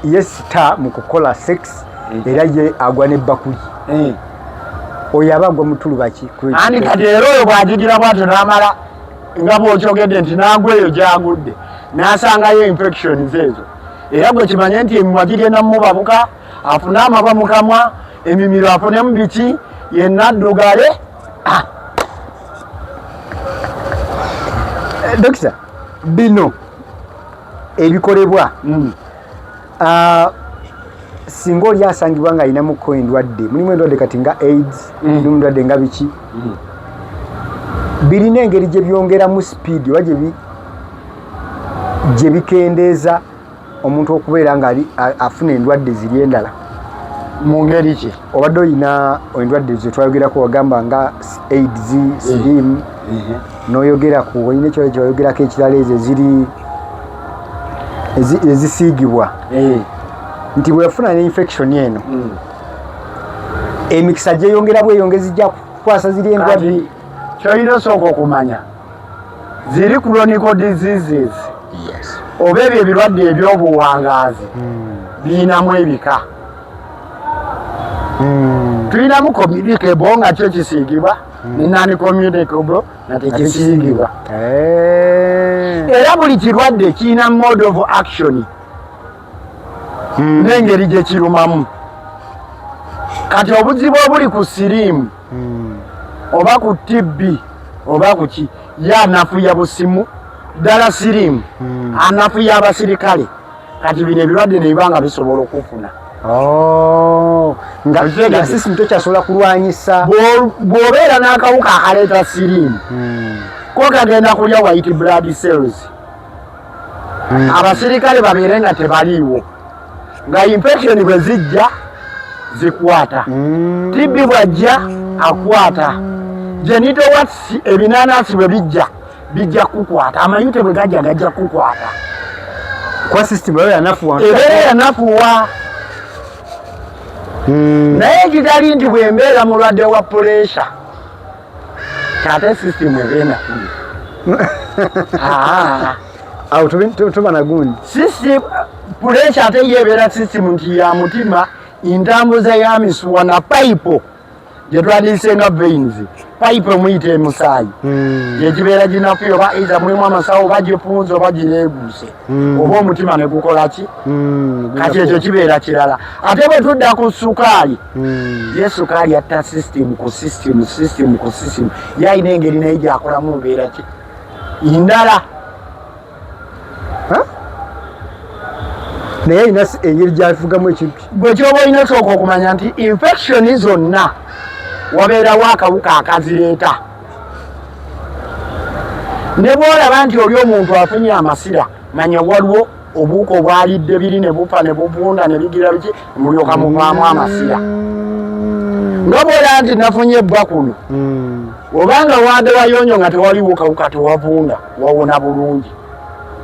yesita mu kukola sex era ye agwa n'ebbakuli oyo aba agwa mutulubaki andi kati era oyo bw'agigira bwatyo n'amala nga bw'okyogedde nti n'agwa eyo gy'agudde n'asangayo infections ezo era gwe kimanye nti emimwa gigenda mumubabuka afune amaba mu kamwa emimiro afunemu biki yenna addugale dokita bino ebikolebwa singa oli asangibwa nga alinamuko endwadde mulimu endwadde kati nga AIDS mulimu endwadde nga biki birina engeri gye byongeramu speed oba gye bikendeeza omuntu okubeera nga afuna endwadde ziri endala mu ngeri ki obadde olina endwadde zetwayogerako wagamba nga AIDS slim noyogera ku olina ekirala kyewayogerako ekirala ezo ziri ezisiigibwa nti bweyafuna ne infection eno emikisa gyeyongera bweyongezi gya kukwasa ziri endwadde kyolina osooka okumanya ziri chronic diseases oba ebyo ebirwadde ebyobuwangaazi birinamu ebika tulinamu communicable nga kyo kisiigibwa ne non communicable nga tekisiigibwa era buli kirwadde kirina mode of action n'engeri gye kirumamu kati obuzibu obuli ku siriimu oba ku TB oba ku ki yanafuya busimu ddala siriimu anafu y'abasirikale kati bino ebirwadde ne bibanga bisobola okufuna. Nga system tekyasobola kulwanyisa bw'obeera n'akawuka akaleeta siriimu ko kagenda kulya white blood cells abasirikale babeere nga tebaliiwo nga infection bwe zijja zikwata TB bwajja akwata genital warts ebinaanasi bwe bijja kukwata amayute bwe gajja kukwata kwa system ebeera yanafuwa naye kitali nti bwembeera mulwadde wa pressure kate system ebeena awo toba nagundi system pressure ate yebeera system nti ya mutima intambuza ya misuwa na pipe gye twandiyise nga veins pipe muyita emusaayi yekibeera ginafuyo oba either mulimu amasawo oba gipunze oba gireeguuse oba omutima ne gukola ki kati ekyo kibeera kirala ate bwe tudda ku sukaali ye sukaali atta system ku system yayina engeri naye gyakolamu mbeera ki indala naye ayina engeri gyafugamu ekintu bwe kyoba olina sooka okumanya nti infection zonna wabeerawo akawuka akazireeta ne bwolaba nti oli omuntu afunye amasira manya waliwo obuuka obwalidde biri ne bufa ne buvunda ne bigira biki mulyoka muvaamu amasira nga bwolaba nti nafunye ebbwa kuno obanga wade wayonyo nga tewaliwo kawuka tewavunda wawona bulungi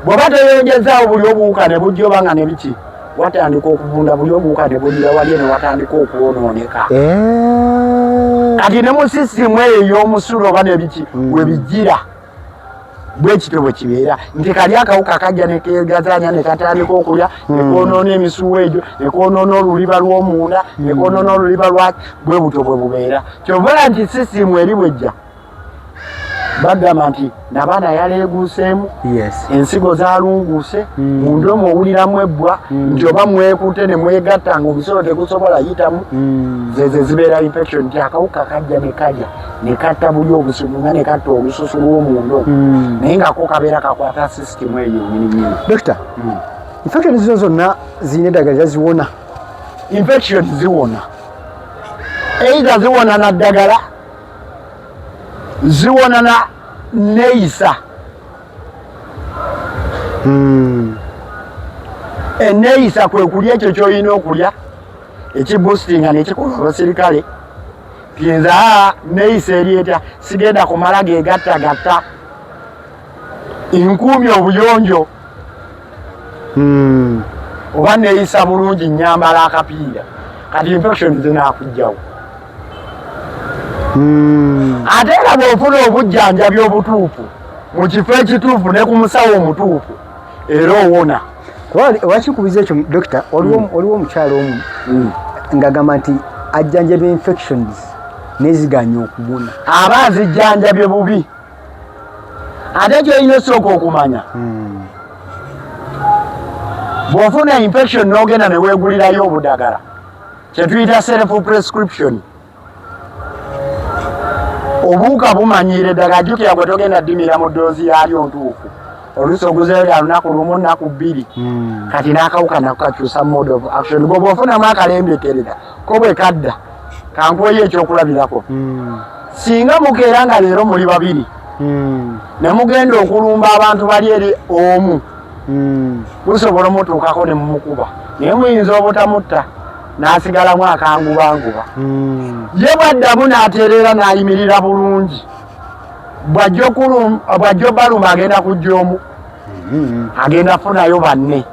bw'oba teyonjezaawo buli obuwuka ne bujja obanga ne biki watandika okuvunda buli obuwuka ne bugira wali ne watandika okwonooneka kati ne mu sisimu eyo ey'omusulo oba ne biki we bijjira bwe kityo bwe kibeera nti kali akawuka kajja ne keegazaanya ne katandika okulya ne koonoona emisuwa egyo ne koonoona oluliba lw'omunda ne koonoona oluliba lwaki bwe butyo bwe bubeera kyovula nti sisimu eri bwejja bagamba nti nabaana yaleeguuseemu ensigo zaalunguuse munda omwo owuliramu ebbwa nti oba mwekutte ne mwegatta nga obisolo tegusobola yitamu zeze zibeera infection nti akawuka kajja ne kajja ne katta buli obususu nga ne katta olususu lw'omunda omwo naye ngako kabeera kakwata sisitimu eyo nyininyini. Dokita, infection zino zonna zirina eddagala zaziwona? Infection ziwona, either ziwona na ddagala ziwona na neeyisa. Eneeyisa kwe kulya ekyo ky'olina okulya ekiboostinga nekikola abasirikale tinza neeyisa eri etya sigenda kumala geegattagatta nkuumye obuyonjo oba neeyisa bulungi nyambala akapiira kati infection zinaakujjawo. Ate era bw'ofuna obujjanjabi obutuufu mu kifo ekituufu ne ku musawo omutuufu era owona. Wakikubiza ekyo dokita, waliwo omukyalo omu ng'agamba nti ajjanjabya infections neziganya okuwona. Aba azijjanjabye bubi. Ate kyolina osooka okumanya bw'ofuna infection n'ogenda ne weegulirayo obudagala kye tuyita self prescription. Obuuka bumanyiira eddagala jjukira bwe togenda ddimira mu ddoozi yalyo ntuufu oluusi oguzeyo lya lunaku lumu nnaku bbiri kati n'akawuka nako kakyusa mode of action. Bwe bw'ofunamu akalembekerera ko bwe kadda kankuweyo ekyokulabirako. Singa mukeera nga leero muli babiri ne mugenda okulumba abantu bali eri omu musobola omutuukako ne mumukuba naye muyinza obutamutta n'asigalamu akangubanguba. Ye bwaddamu n'atereera n'ayimirira bulungi bw'ajja obbalumba agenda kujja omu agenda funayo banne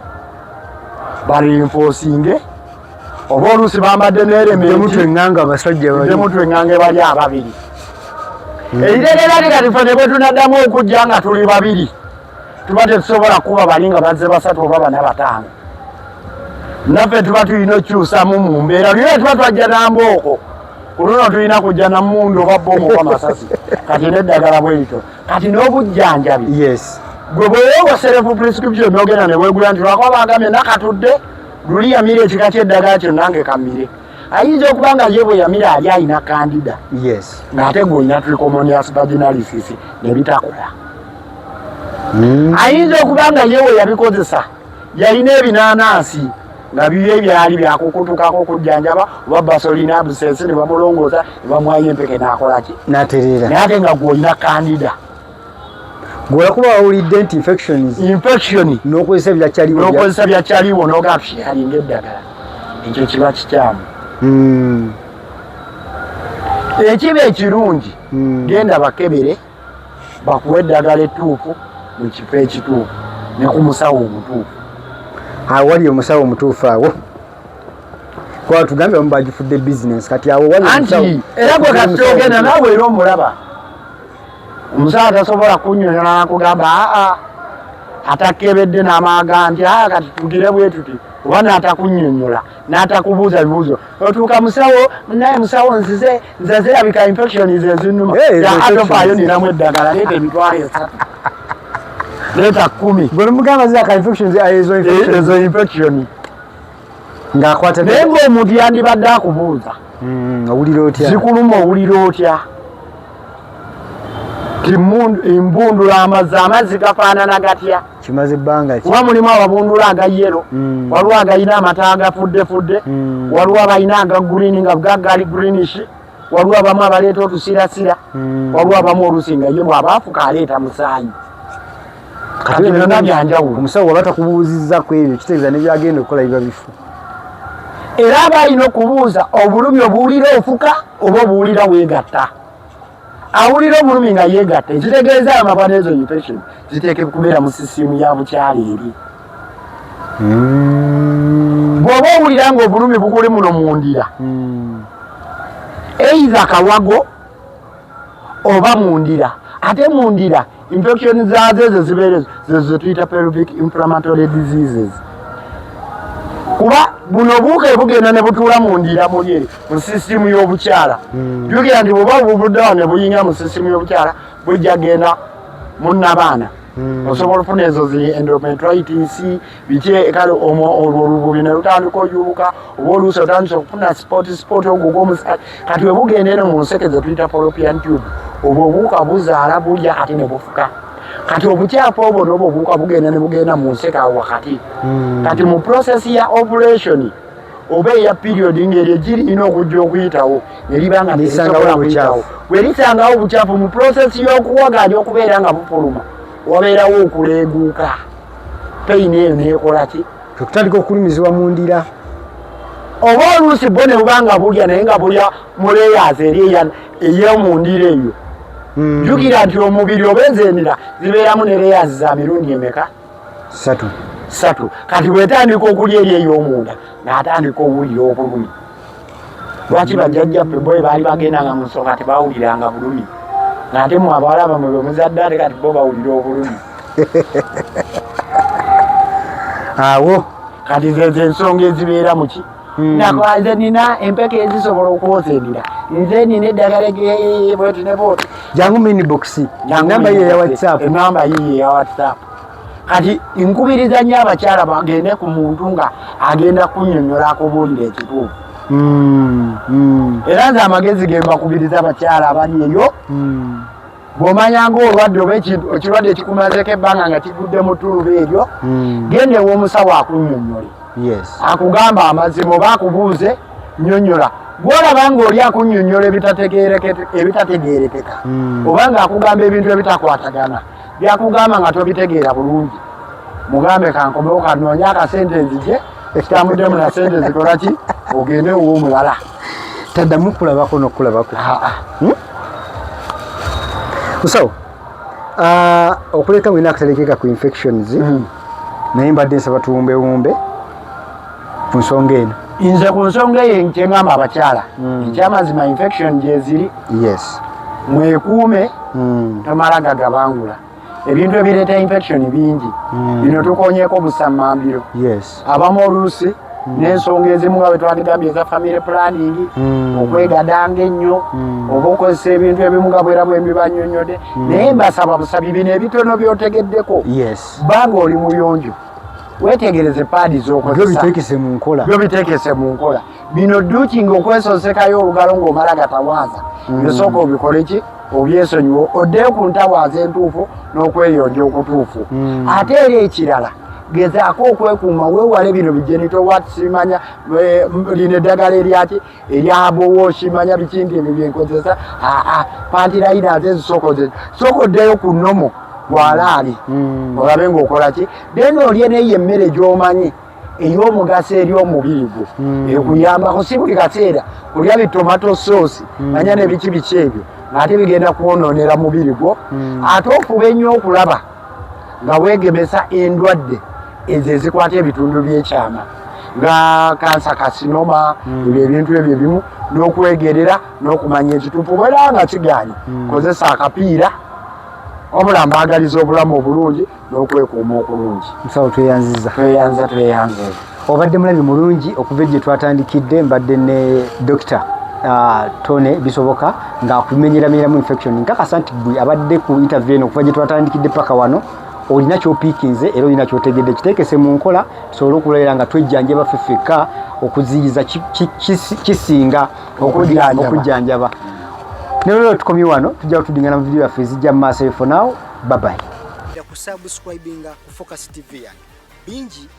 balinfoosinge oba oluusi bambadde n'erememutwe enganga ebali ababiri. Eritegeera ti kati ffe ne bwe tunaddamu okujja nga tuli babiri tuba tetusobola kuba bali nga bazze basatu oba bana bataano. Naffe tuba tulina okyusamu mu mbeera lye tuba twajja nambooko kunono tulina kujja namundu oba bbomu oba masasi kati n'eddagala bwe lito kati n'obujjanjabi. Gwe bweweewa self prescription n'ogenda ne weegula nti lwakuba bagambye nakatudde luli yamira ekika ky'eddagala kyo nange kamire. Ayinza okuba nga ye bwe yamira ali ayina candida ng'ate gw'olina trichomoniasis vaginalis ne bitakola. ayinza okubanga yewe yabikozesa yalina ebinanasi nga biye byali byakukutukako kujjanjaba oba basolina abusese ne bamulongooza ne bamwayo empeke nakolaki naterera naye ate nga gwolina kandida gwolakuba wawulidde nti infection n'okozesa byakyaliwo n'ogatusyalinga eddagala ekyo kiba kikyamu ekiba ekirungi genda bakebere bakuwa eddagala ettuufu mu kifo ekituufu ne ku musawo omutuufu awali omusawo omutuufu awo kwa tugambe mubagifudde business kati awo wali anti era gwe kati ogenda naawe era omulaba omusawo tasobola kunnyonnyola nakugamba atakebedde n'amaaga nti kati tugire bwe tuti oba n'atakunnyonnyola n'atakubuuza bibuuzo otuuka musawo naye musawo nze zirabika infection ze zinuma atofaayo ninamu eddagala leeta emitwalo 3 leeta 10 bwe mugamba ziraka infections ezo infection ng'akwata naye ng'omuntu yandibadde akubuuza owulira otya zikuluma owulira otya embundula amazzi gafaanana gatya kimaze ebbanga kuba mulimu ababundula aga yero waliwo agayina amata agafuddefudde waliwo abalina aga green nga gagali greenish waliwo abamu abaleeta otusirasira waliwo abamu olusi nga ye bw'abaafuka aleeta musaayi kati byonna byanjawulo omusawo waba takubuuzizza ku ebyo kitegeeza nebyagenda okukola biba bifu era aba alina okubuuza obulumi obuwulira ofuka oba obuwulira weegatta awulira omulumi nga yeegatta ekitegeeza amapwa n'ezo infection ziteeke kubeera mu sisimu ya bukyala eri bw'oba owulira nga obulumi bukuli muno mu ndira eiza kawago oba mu ndira ate mu ndira infection zaazo ezo zibeera zezo tuyita pelvic inflammatory diseases kuba buno buuke bugenda ne butuula mu ndira muli mu sisimu y'obukyala jjukira nti bw'oba bubuddewo ne buyingira mu sisimu y'obukyala bujja genda munnabaana osobola ofuna ezo zi endometritis biki kale olwo olububi ne lutandika oyubuka oba oluusi otandise okufuna spot ogwo gw'omusajja kati we bugenda eno mu nseke ze tuyita fallopian tube obwo obuwuka buzaala bulya kati ne bufuka kati obukyafu obwo n'obwo obuwuka bugenda ne bugenda mu nseke awo wakati kati mu process ya operation oba eya period ngeri egirina okujja okuyitawo ne liba nga terisobola kuyitawo bwe lisangawo obukyafu mu process y'okuwaganya okubeera nga bufuluma wabeerawo okuleeguuka peyini eyo neekola ki okutandika okulumizibwa mu ndira oba oluusi bo ne bubanga bulya naye nga bulya muleeyaza eri ey'omu ndira eyo jjukira nti omubiri oba enzenira zibeeramu ne leeyazi za mirundi emeka 3 kati bwetandika okulya eri ey'omunda n'atandika owulira obulumi lwaki bajjajjaffe bwe baali bagendanga mu nsonga tebawuliranga bulumi ng'ate mu abawala bamwe bwe muzadde ate kati bo bawulira obulumi awo kati zezo ensonga ezibeera mu ki nze nina empeke ezisobola okwoza endira nze nina eddagala bweti ne booti jangu minibox enamba yiyo eya whatsapp kati nkubiriza nnyo abakyala bagende ku muntu nga agenda kunnyonnyola akubuulira ekituufu era nze amagezi ge mbakubiriza abakyala abali eyo bw'omanya ng'olwadde oba ekirwadde ekikumazeeko ebbanga nga kigudde mu ttuluba eryo genda ew'omusawo akunnyonnyole akugamba amazima oba akubuuze nnyonnyola gw'olaba ng'oli akunnyonnyola ebitategeerekeka oba ng'akugamba ebintu ebitakwatagana byakugamba nga tobitegeera bulungi mugambe kankomewo kanoonya akasentensi gye ekitamuddemu na sente zikola ki ogende ew'omulala taddamu kulabako n'okulabako musawo okuleka mwina akatalekeka ku infections naye mbadde nsaba tuwumbewumbe ku nsonga eno nze ku nsonga eyo kyeŋŋamba abakyala ekyamazima infection gyeziri mwekuume tomala gagabangula ebintu ebireeta infection bingi bino tukonyeeko busammambiro abamu oluusi n'ensonga ezimu nga bwe twagambye eza family planning okwegadanga ennyo oba okozesa ebintu ebimu nga bwera bwe mbibannyonnyodde naye mbasaba busabi bino ebitono by'otegeddeko bbanga oli muyonjo wetegereze paadi z'okozesa byo biteekese mu nkola bino dduki ng'okwesosekayo olugalo ng'omala gatawaaza byosooka obikole ki obyesonyiwo oddeyo ku ntabaza entuufu n'okweyonja okutuufu. Ate era ekirala gezaako okwekuuma weewale bino bigenito wasimanya lino eddagala eryaki eryabowo simanya bikindi ebyo byenkozesa pantirayina ze zisokoze sokoddeyo ku nnomo walaali olabe ng'okola ki then olye neyo emmere gy'omanyi ey'omugaso eri omubiri gwo ekuyambako si buli kaseera kulya bitomato soosi manya ne biki biki ebyo ng'ate bigenda kwonoonera mubiri gwo ate okuba ennyo okulaba nga weegemesa endwadde ezo ezikwata ebitundu by'ekyama nga kansa kasinoma ebyo ebintu ebyo bimu n'okwegerera n'okumanya ekituufu bwera nga kigaanye kozesa akapiira obula mbaagaliza obulamu obulungi n'okwekuuma okulungi. Musawo tweyanziza obadde mulabi mulungi okuva gye twatandikidde mbadde ne Dr. Tone Bisoboka ng'akumenyeramenyeramu infection nkakasa nti gwe abadde ku interview eno okuva gye twatandikidde paka wano olina kyopiikinze era olina kyotegedde kiteekese mu nkola tusobole okuleera nga twejjanjaba ffeffekka okuziyiza kisinga okujjanjaba. Nero tukomye wano tujja kutudingana mu video yaffe ezijja mu maaso. For now, bye bye. Kusubscribinga ku Focus TV yange bingi